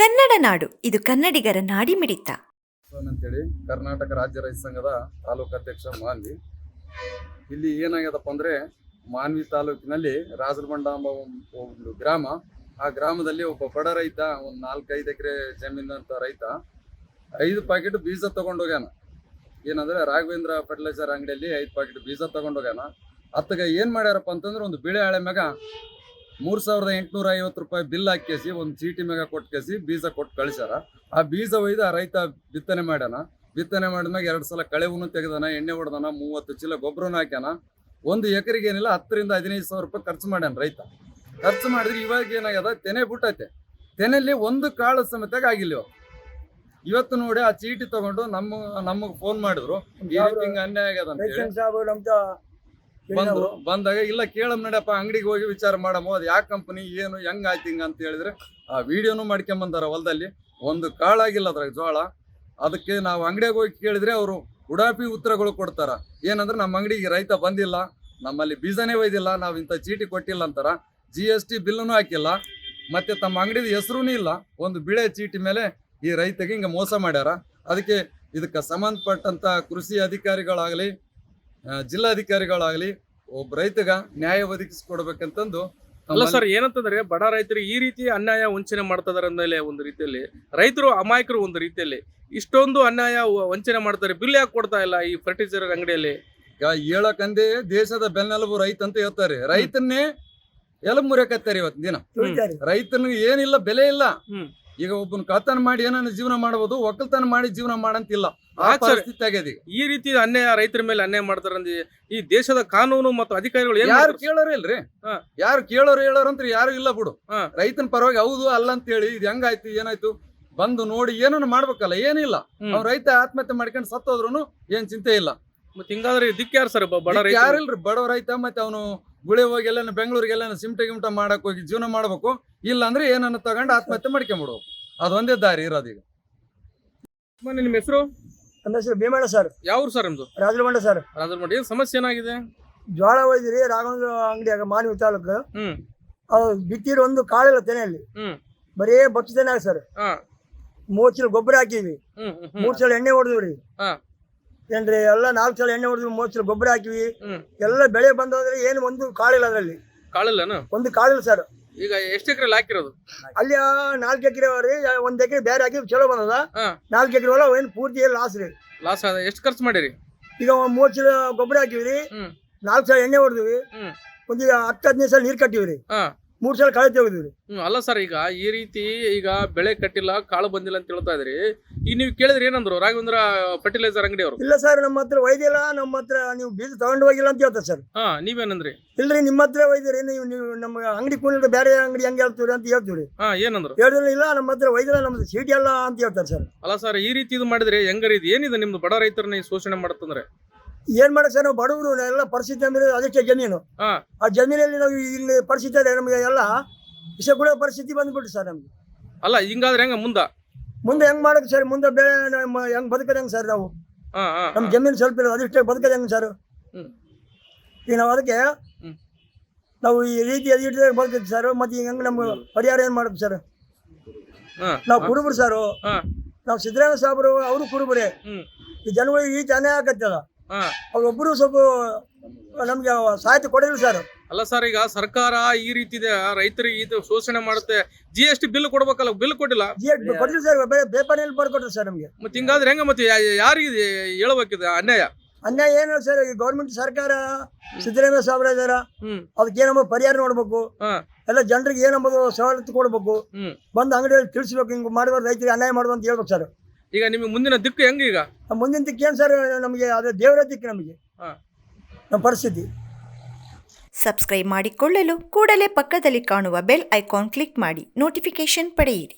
ಕನ್ನಡ ನಾಡು, ಇದು ಕನ್ನಡಿಗರ ನಾಡಿಮಿಡಿತ. ಅಂತೇಳಿ ಕರ್ನಾಟಕ ರಾಜ್ಯ ರೈತ ಸಂಘದ ತಾಲೂಕು ಅಧ್ಯಕ್ಷ ಮಾನ್ವಿ. ಇಲ್ಲಿ ಏನಾಗ್ಯದಪ್ಪ ಅಂದ್ರೆ, ಮಾನ್ವಿ ತಾಲೂಕಿನಲ್ಲಿ ರಾಜರಬಂಡ ಎಂಬ ಒಂದು ಗ್ರಾಮ. ಆ ಗ್ರಾಮದಲ್ಲಿ ಒಬ್ಬ ಬಡ ರೈತ, ಒಂದು 4-5 ಎಕರೆ ಜಮೀನಂತ ರೈತ 5 ಪ್ಯಾಕೆಟ್ ಬೀಜ ತಗೊಂಡೋಗ್ಯಾನ. ಏನಂದ್ರೆ ರಾಘವೇಂದ್ರ ಫರ್ಟಿಲೈಸರ್ ಅಂಗಡಿಯಲ್ಲಿ 5 ಪ್ಯಾಕೆಟ್ ಬೀಜ ತಗೊಂಡೋಗ್ಯಾನ. ಅತ್ತಗ ಏನ್ ಮಾಡ್ಯಾರಪ್ಪ ಅಂತಂದ್ರೆ, ಒಂದು ಬಿಳೆ ಹಳೆ ಮ್ಯಾಗ 3850 ರೂಪಾಯಿ ಬಿಲ್ ಹಾಕೇಸಿ ಒಂದು ಚೀಟಿ ಮ್ಯಾಗ ಕೊಟ್ಟು ಬೀಜ ಕೊಟ್ಟು ಕಳಿಸ್ಯಾರ. ಆ ಬೀಜ ಒಯ್ದು ಆ ರೈತ ಬಿತ್ತನೆ ಮಾಡ್ಯಾನ. ಬಿತ್ತನೆ ಮಾಡಿದ್ಮ್ಯಾಗ 2 ಸಲ ಕಳೆವನ್ನು ತೆಗೆದಾನ, ಎಣ್ಣೆ ಹೊಡೆದಾನ, 30 ಚೀಲ ಗೊಬ್ಬರನ ಹಾಕ್ಯಾನ. ಒಂದು ಎಕರೆಗೆ ಏನಿಲ್ಲ 10,000 ರಿಂದ 15,000 ರೂಪಾಯಿ ಖರ್ಚು ಮಾಡ್ಯಾನ ರೈತ. ಖರ್ಚು ಮಾಡಿದ್ರೆ ಇವಾಗ ಏನಾಗ್ಯದ, ತೆನೆ ಬಿಟ್ಟೈತೆ. ತೆನೆಯಲ್ಲಿ ಒಂದು ಕಾಳು ಸಮೇತ ಆಗಿಲ್ಲ. ಇವತ್ತು ನೋಡಿ ಆ ಚೀಟಿ ತಗೊಂಡು ನಮಗೆ ಫೋನ್ ಮಾಡಿದ್ರು, ಈ ರೀತಿ ಹಿಂಗ ಅನ್ಯಾಯ ಆಗ್ಯದ ಅಂತ ಹೇಳಿ ಬಂದಾಗ, ಇಲ್ಲ ಕೇಳಮ್ ನಡಪ್ಪ, ಅಂಗಡಿಗೆ ಹೋಗಿ ವಿಚಾರ ಮಾಡಮು, ಅದು ಯಾವ ಕಂಪನಿ ಏನು ಹೆಂಗ್ ಆಯ್ತು ಹಿಂಗ ಅಂತ ಹೇಳಿದ್ರೆ ಆ ವಿಡಿಯೋನು ಮಾಡ್ಕೊಂಬಂದಾರ. ಹೊಲದಲ್ಲಿ ಒಂದು ಕಾಳಾಗಿಲ್ಲ ಅದ್ರಾಗ ಜೋಳ. ಅದಕ್ಕೆ ನಾವು ಅಂಗಡಿಗೆ ಹೋಗಿ ಕೇಳಿದ್ರೆ ಅವರು ಉಡಾಪಿ ಉತ್ತರಗಳು ಕೊಡ್ತಾರ. ಏನಂದ್ರೆ ನಮ್ಮ ಅಂಗಡಿಗೆ ರೈತ ಬಂದಿಲ್ಲ, ನಮ್ಮಲ್ಲಿ ಬೀಜನೇ ಒಯ್ದಿಲ್ಲ, ನಾವು ಇಂಥ ಚೀಟಿ ಕೊಟ್ಟಿಲ್ಲ ಅಂತಾರ. GST ಬಿಲ್ಲನ್ನು ಹಾಕಿಲ್ಲ, ಮತ್ತೆ ತಮ್ಮ ಅಂಗಡಿದ ಹೆಸರೂ ಇಲ್ಲ. ಒಂದು ಬಿಳೆ ಚೀಟಿ ಮೇಲೆ ಈ ರೈತಗೆ ಹಿಂಗ ಮೋಸ ಮಾಡ್ಯಾರ. ಅದಕ್ಕೆ ಇದಕ್ಕೆ ಸಂಬಂಧಪಟ್ಟಂತ ಕೃಷಿ ಅಧಿಕಾರಿಗಳಾಗಲಿ, ಜಿಲ್ಲಾಧಿಕಾರಿಗಳಾಗಲಿ ಒಬ್ಬ ರೈತಗ ನ್ಯಾಯ ಒದಗಿಸಿಕೊಡ್ಬೇಕಂತಂದು. ಅಲ್ಲ ಸರ್, ಏನಂತಂದ್ರೆ ಬಡ ರೈತರು ಈ ರೀತಿ ಅನ್ಯಾಯ ವಂಚನೆ ಮಾಡ್ತಿದಾರ ಅಂದ್ಮೇಲೆ ಒಂದು ರೀತಿಯಲ್ಲಿ ರೈತರು ಅಮಾಯಕರು, ಒಂದು ರೀತಿಯಲ್ಲಿ ಇಷ್ಟೊಂದು ಅನ್ಯಾಯ ವಂಚನೆ ಮಾಡ್ತಾರೆ. ಬಿಲ್ ಯಾಕೆ ಕೊಡ್ತಾ ಇಲ್ಲ ಈ ಫರ್ಟಿಲೈಸರ್ ಅಂಗಡಿಯಲ್ಲಿ? ಈಗ ಹೇಳಕಂದೆ ದೇಶದ ಬೆನ್ನೆಲುಬು ರೈತ ಅಂತ ಹೇಳ್ತಾರೆ. ರೈತನ್ನೇ ಎಲಬು ಮುರಿಯಕತ್ತಾರೆ ಇವತ್ತು ದಿನ. ರೈತನಿಗೆ ಏನಿಲ್ಲ, ಬೆಲೆ ಇಲ್ಲ. ಈಗ ಒಬ್ಬನ ಕಳ್ತನ ಮಾಡಿ ಏನನ್ನ ಜೀವನ ಮಾಡಬಹುದು, ಒಕ್ಕಲ್ತನ ಮಾಡಿ ಜೀವನ ಮಾಡಂತಿಲ್ಲ. ಆ ಪರಿಸ್ಥಿತಿ ಆಗ್ಯದ ಈಗ. ಈ ರೀತಿ ಅನ್ಯಾಯ ರೈತರ ಮೇಲೆ ಅನ್ಯಾಯ ಮಾಡ್ತಾರಂದ್ರೆ ಈ ದೇಶದ ಕಾನೂನು ಮತ್ತು ಅಧಿಕಾರಿಗಳು ಯಾರು ಕೇಳೋರು ಇಲ್ರಿ. ಯಾರು ಕೇಳೋರು ಹೇಳೋರು ಅಂತ ಯಾರು ಇಲ್ಲ ಬಿಡು. ರೈತನ ಪರವಾಗಿ ಹೌದು ಅಲ್ಲ ಅಂತ ಹೇಳಿ ಇದು ಹೆಂಗಾಯ್ತು ಏನಾಯ್ತು ಬಂದು ನೋಡಿ ಏನನ್ನ ಮಾಡ್ಬೇಕಲ್ಲ, ಏನಿಲ್ಲ. ಅವ್ನ ರೈತ ಆತ್ಮಹತ್ಯೆ ಮಾಡ್ಕೊಂಡು ಸತ್ತೋದ್ರು ಏನ್ ಚಿಂತೆ ಇಲ್ಲ. ಮತ್ತೆ ಹಿಂಗಾದ್ರೆ ದಿಕ್ಕ ಯಾರು ಸರ್? ಬಡ ರೈತ ಯಾರಿಲ್ರಿ, ಬಡ ರೈತ. ಮತ್ತೆ ಅವನು ಗುಳೆ ಹೋಗಿ ಎಲ್ಲ ಬೆಂಗಳೂರಿಗೆಲ್ಲ ಸಿಮಟೆ ಗಿಮಟ ಮಾಡಕ್ ಹೋಗಿ ಜೀವನ ಮಾಡ್ಬೇಕು. ಇಲ್ಲ ಅಂದ್ರೆ ಏನನ್ನ ತಗೊಂಡು ಆತ್ಮಹತ್ಯೆ ಮಾಡ್ಕೊಂಡ್ಬಿಡ್ಬೇಕು. ಅದೊಂದೇ ದಾರಿ ಇರೋದೀಗ. ನಿಮ್ಮ ಹೆಸರು? ನಮ್ಮ ಹೆಸರು ಭೀಮಣ್ಣ ಸರ್. ಯಾವ ಸರ್ ನಿಮ್ದು? ರಾಜರಮಂಡ ಸರ್. ರಾಜರಮಂಡ. ಏನ್ ಸಮಸ್ಯೆ ಏನಾಗಿದೆ? ಜೋಳ ಒಯ್ದಿರಿ ರಾಘವೇಂದ್ರ ಅಂಗಡಿಯಾಗ ಮಾನ್ವಿ ತಾಲೂಕು. ಅದು ಬಿತ್ತಿರೋ ಒಂದು ಕಾಳಿಲ್ಲ ತೆನೆಯಲ್ಲಿ, ಬರೀ ಬಚ್ಚ ತೆನೆ ಆಗ ಸರ್. 3 ಚೀಲ ಗೊಬ್ಬರ ಹಾಕಿವಿ, 3 ಚೀಲ ಎಣ್ಣೆ ಹೊಡೆದ್ವಿ ಏನ್ರಿ. ಎಲ್ಲ 4 ಚೀಲ ಎಣ್ಣೆ ಹೊಡೆದ್ವಿ, 3 ಚೀಲ ಗೊಬ್ಬರ ಹಾಕಿವಿ. ಎಲ್ಲ ಬೆಳೆ ಬಂದೋದ್ರೆ ಏನು ಒಂದು ಕಾಳಿಲ್ಲ ಅದ್ರಲ್ಲಿ. ಕಾಳಿಲ್ಲ? ಒಂದು ಕಾಳಿಲ್ಲ ಸರ್. ಈಗ ಎಷ್ಟು ಎಕರೆ ಹಾಕಿರೋದು? ಅಲ್ಲಿ 4 ಎಕರೆ ಅವ್ರಿ, 1 ಎಕರೆ ಬೇರೆ ಹಾಕಿ ಚಲೋ ಬಂದದ. 4 ಎಕರೆ ಹೊಲ ಏನು ಪೂರ್ತಿ ಲಾಸ್ ರೀ. ಲಾಸ್ ಆದ. ಎಷ್ಟು ಖರ್ಚು ಮಾಡಿರಿ? ಈಗ 3 ಚೀಲ ಗೊಬ್ಬರ ಹಾಕಿವ್ರಿ, 4 ಚೀಲ ಎಣ್ಣೆ ಹೊಡೆದ್ವಿ, ಒಂದು 10-15 ಸಲ ನೀರ್ ಕಟ್ಟಿವ್ರಿ, 3 ಸಲ ಕಳೆ ತೆಗೆದಿವ್ರಿ. ಅಲ್ಲ ಸರ್, ಈಗ ಈ ರೀತಿ ಈಗ ಬೆಳೆ ಕಟ್ಟಿಲ್ಲ, ಕಾಳು ಬಂದಿಲ್ಲ ಅಂತ ಹೇಳ್ತಾ ಇದ್ರಿ. ಈಗ ನೀವು ಕೇಳಿದ್ರೆ ಏನಂದ್ರು ರಾಘವೇಂದ್ರ ಫರ್ಟಿಲೈಸರ್ ಅಂಗಡಿ ಅವರು? ಇಲ್ಲ ಸರ್, ನಮ್ಮ ಹತ್ರ ಒಯ್ದಿಲ್ಲ, ನಮ್ಮ ಹತ್ರ ನೀವು ಬೀಜ ತಗೊಂಡು ಹೋಗಿಲ್ಲ ಅಂತ ಹೇಳ್ತಾರೆ ಸರ್. ನೀವೇನಂದ್ರಿ? ಇಲ್ರಿ, ನಿಮ್ಮ ಹತ್ರ ಒಯ್ದಿರಿ, ನೀವು ನಮ್ಮ ಅಂಗಡಿ ಕೂಲಿದ್ರೆ ಬೇರೆ ಅಂಗಡಿ ಹೆಂಗೆ ಹೇಳ್ತೀರಿ ಅಂತ ಹೇಳ್ತೀವಿ. ಏನಂದ್ರು? ಹೇಳಿದ್ರೆ ಇಲ್ಲ, ನಮ್ಮ ಹತ್ರ ಒಯ್ದಿಲ್ಲ, ನಮ್ದು ಚೀಟಿ ಅಲ್ಲ ಅಂತ ಹೇಳ್ತಾರೆ ಸರ್. ಅಲ್ಲ ಸರ್, ಈ ರೀತಿ ಇದು ಮಾಡಿದ್ರೆ ಹೆಂಗಾರ ಇದು ಏನಿದೆ ನಿಮ್ದು ಬಡ ರೈತರನ್ನ ಶೋಷಣೆ ಮಾಡುತ್ತಂದ್ರೆ? ಏನ್ ಮಾಡಕ್ ಸರ್, ನಾವು ಬಡವರು ಎಲ್ಲ ಪರಿಸ್ಥಿತಿ ಅಂದ್ರೆ ಅದಕ್ಕೆ ಜಮೀನು. ಆ ಜಮೀನಲ್ಲಿ ನಾವು ಇಲ್ಲಿ ಪರಿಸ್ಥಿತಿ ಇದೆ, ನಮಗೆ ಎಲ್ಲ ವಿಷ ಕೂಡ ಪರಿಸ್ಥಿತಿ ಬಂದ್ಬಿಟ್ಟು ಸರ್ ನಮ್ಗೆ. ಅಲ್ಲ, ಹಿಂಗಾದ್ರೆ ಹೆಂಗ ಮುಂದೆ ಹೆಂಗ್ ಮಾಡಕ್ ಸರ್? ಮುಂದೆ ಬೆಳೆ ಹೆಂಗ್ ಬದುಕದ ಹೆಂಗ್ ಸರ್? ನಾವು ನಮ್ ಜಮೀನು ಸ್ವಲ್ಪ ಇಲ್ಲ, ಅದಿಷ್ಟೇ ಬದುಕದ ಹೆಂಗ್ ಸರ್? ಈಗ ನಾವು ಅದಕ್ಕೆ ನಾವು ಈ ರೀತಿ ಅದಿಟ್ಟರೆ ಬದುಕೈತಿ ಸರ್. ಮತ್ತೆ ಹೆಂಗ್ ನಮ್ಗೆ ಪರಿಹಾರ ಏನ್ ಮಾಡ್ಬೇಕು ಸರ್? ನಾವು ಕುರುಬರು ಸರ್, ನಾವು ಸಿದ್ದರಾಮಯ್ಯ ಸಾಹೇಬರು ಅವರು ಕುರುಬರೇ. ಈ ಜನಗಳಿಗೆ ಈ ರೀತಿ ಅನ್ಯಾಯ ಆಗತ್ತದ, ಅವ್ರೊಬ್ಬರು ಸ್ವಲ್ಪ ನಮ್ಗೆ ಸಹಾಯತೆ ಕೊಡಿಲ್ಲ ಸರ್. ಅಲ್ಲ ಸರ್, ಈಗ ಸರ್ಕಾರ ಈ ರೀತಿ ರೈತರಿಗೆ ಇದು ಶೋಷಣೆ ಮಾಡುತ್ತೆ. GST ಬಿಲ್ ಕೊಡ್ಬೇಕಲ್ಲ, ಬಿಲ್ ಕೊಟ್ಟಿಲ್ಲ. ಕೊಟ್ಟಿಲ್ಲ ಸರ್, ಪೇಪರ್ನಲ್ಲಿ ಬರ್ಕೊಟ್ರು ಸರ್ ನಮ್ಗೆ. ಮತ್ತೆ ಹಿಂಗಾದ್ರೆ ಹೆಂಗ? ಮತ್ತೆ ಯಾರಿಗೆ ಹೇಳ್ಬೇಕಿದೆ ಅನ್ಯಾಯ? ಅನ್ಯಾಯ ಏನು ಸರ್? ಈ ಗೌರ್ಮೆಂಟ್ ಸರ್ಕಾರ ಸಿದ್ದರಾಮಯ್ಯ ಸಾಹೇಬ್ರ ಇದಾರ, ಅದಕ್ಕೆ ಏನಂಬ ಪರಿಹಾರ ನೋಡ್ಬೇಕು. ಎಲ್ಲ ಜನರಿಗೆ ಏನಂಬುದು ಸವಲತ್ತು ಕೊಡ್ಬೇಕು, ಬಂದು ಅಂಗಡಿಯಲ್ಲಿ ತಿಳಿಸ್ಬೇಕು, ಹಿಂಗ್ ಮಾಡಬಾರ್ದು, ರೈತರಿಗೆ ಅನ್ಯಾಯ ಮಾಡುವ ಅಂತ ಹೇಳ್ಬೇಕು ಸರ್. ಈಗ ನಿಮಗೆ ಮುಂದಿನ ದಿಕ್ಕು ಹೆಂಗ? ಈಗ ಮುಂದಿನ ದಿಕ್ಕು ಏನ್ ಸರ್? ನಮಗೆ ಅದೇ ದೇವರ ದಿಕ್ಕು ನಮಗೆ ನಮ್ಮ ಪರಿಸ್ಥಿತಿ. ಸಬ್ಸ್ಕ್ರೈಬ್ ಮಾಡಿಕೊಳ್ಳಲು ಕೂಡಲೇ ಪಕ್ಕದಲ್ಲಿ ಕಾಣುವ ಬೆಲ್ ಐಕಾನ್ ಕ್ಲಿಕ್ ಮಾಡಿ ನೋಟಿಫಿಕೇಶನ್ ಪಡೆಯಿರಿ.